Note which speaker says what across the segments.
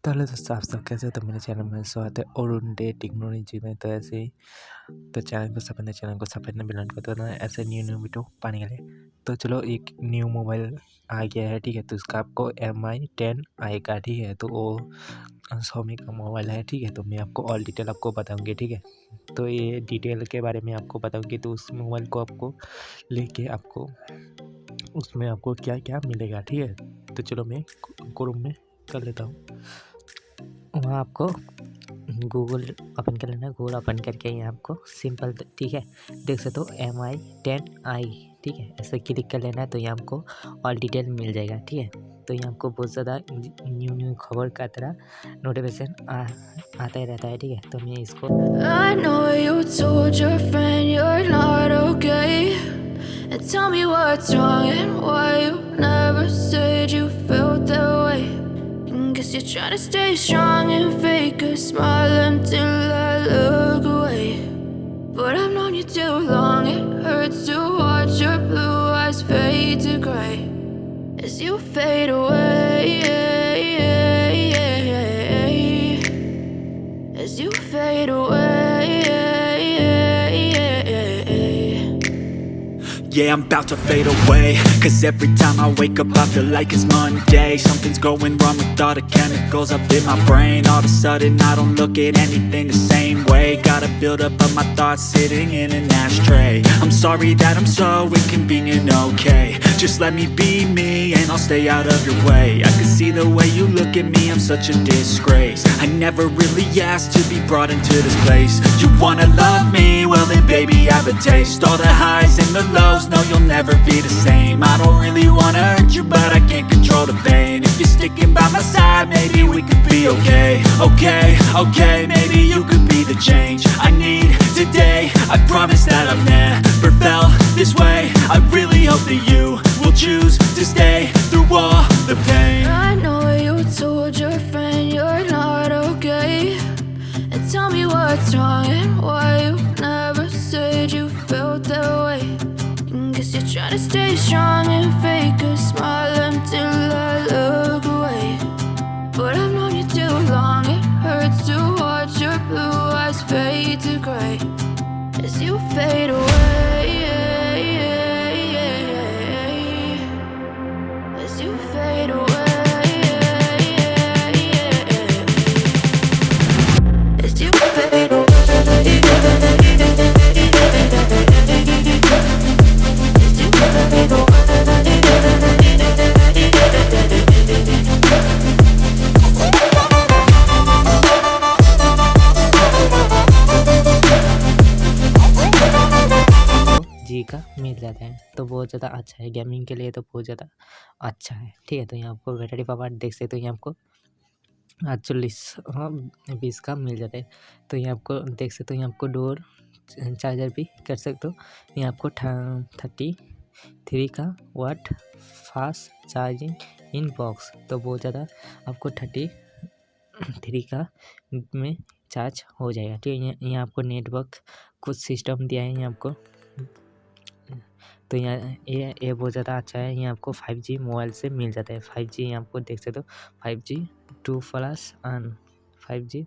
Speaker 1: तो हेलो दोस्तों, आप सब कैसे हो? तो मेरे चैनल में स्वागत है अरुण डे टेक्नोलॉजी में। तो ऐसे ही तो चैनल को सपोर्ट बेल आइकन को दबाना ऐसे न्यू वीडियो पाने के लिए। तो चलो, एक न्यू मोबाइल आ गया है, ठीक है। तो इसका आपको MI10 आएगा, ठीक है। तो वो Xiaomi का मोबाइल है, ठीक है। तो मैं आपको ऑल डिटेल आपको बताऊंगी, ठीक है। तो ये डिटेल के बारे में आपको बताऊंगी। तो उस मोबाइल को आपको लेके आपको उसमें आपको क्या क्या मिलेगा, ठीक है। तो चलो, मैं क्रोम में कर लेता हूँ। वहाँ आपको गूगल ओपन कर लेना। गूगल ओपन करके यहाँ आपको सिंपल, ठीक है, देख सकते हो MI10i, ठीक है। ऐसे क्लिक कर लेना है। तो यहाँ आपको ऑल डिटेल मिल जाएगा, ठीक है। तो यहाँ आपको बहुत ज़्यादा न्यू खबर का तरह नोटिफिकेशन आता ही रहता है, ठीक है। तो मैं इसको
Speaker 2: I know you told your friend you're not okay, and tell me what's wrong and why you never said you felt that way. And guess you're trying to stay strong and fake a smile until I look away. But I've known you too long, it hurts to watch your blue eyes fade to gray as you fade away, as you fade away.
Speaker 3: Yeah, I'm about to fade away, cause every time I wake up I feel like it's Monday. Something's going wrong with all the chemicals up in my brain. All of a sudden I don't look at anything the same way. Gotta build up of my thoughts sitting in an ashtray. I'm sorry that I'm so inconvenient, okay. Just let me be me and I'll stay out of your way. I can see the way you look at me, I'm such a disgrace. I never really asked to be brought into this place. You wanna love me? Well then baby I have a taste. All the highs and the lows, no you'll never be the same. I don't really wanna hurt you but I can't control the pain. If you're sticking by my side, maybe we could be okay. Okay, maybe you could be the change I need today. I promise that I've never felt this way. I really hope that you will choose to stay through all the pain.
Speaker 2: I know you told your friend you're not okay, and tell me what's wrong and why you never said you felt that way. And guess you're trying to stay strong and fake a smile until I look away. But I've known you too long, it hurts to watch your blue eyes fade to gray as you fade away, as you fade away, as you fade away.
Speaker 4: जी का मिल जाता है। तो बहुत ज़्यादा अच्छा है gaming के लिए, तो बहुत ज़्यादा अच्छा है, ठीक है। तो यहाँ आपको बैटरी पावर देख सकते हो, यहाँ आपको 40-20 का मिल जाता है। तो यहाँ आपको देख सकते हो, यहाँ आपको डोर चार्जर भी कर सकते हो। यहाँ आपको 33 का watt fast charging in box. तो बहुत ज़्यादा आपको 33 का में चार्ज हो जाएगा, ठीक है। यहाँ आपको नेटवर्क कुछ सिस्टम दिया है यहाँ आपको। तो यहाँ ये बहुत ज़्यादा अच्छा है। यहाँ आपको 5G मोबाइल से मिल जाता है। 5G यहाँ आपको देख सकते हो, 5G 2+ and 5G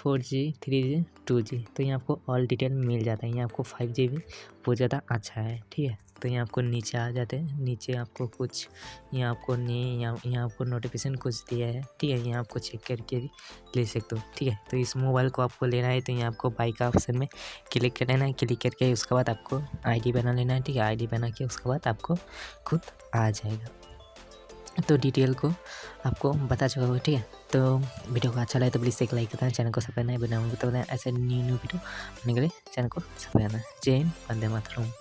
Speaker 4: 4G 3G 2G। तो यहाँ आपको ऑल डिटेल मिल जाता है। यहाँ आपको 5G भी बहुत ज़्यादा अच्छा है, ठीक है। तो यहाँ आपको नीचे आ जाते हैं। नीचे आपको कुछ यहाँ आपको यहाँ आपको नोटिफिकेशन कुछ दिया है, ठीक है। यहाँ आपको चेक करके भी ले सकते हो, ठीक है। तो इस मोबाइल को आपको लेना है तो यहाँ आपको बाई का ऑप्शन में क्लिक कर लेना है। क्लिक करके उसके बाद आपको ID बना लेना है, ठीक है। ID बना के उसके बाद आपको खुद आ जाएगा। तो डिटेल को आपको बता चुका होगा, ठीक है। तो वीडियो को अच्छा लगे तो प्लीज़ एक लाइक करना, चैनल को सब्सक्राइब करना, बनाऊँगा तो बताएं ऐसे न्यू वीडियो बनने के लिए चैनल को सब्सक्राइब करना। जय हिंद, वंदे मातरम।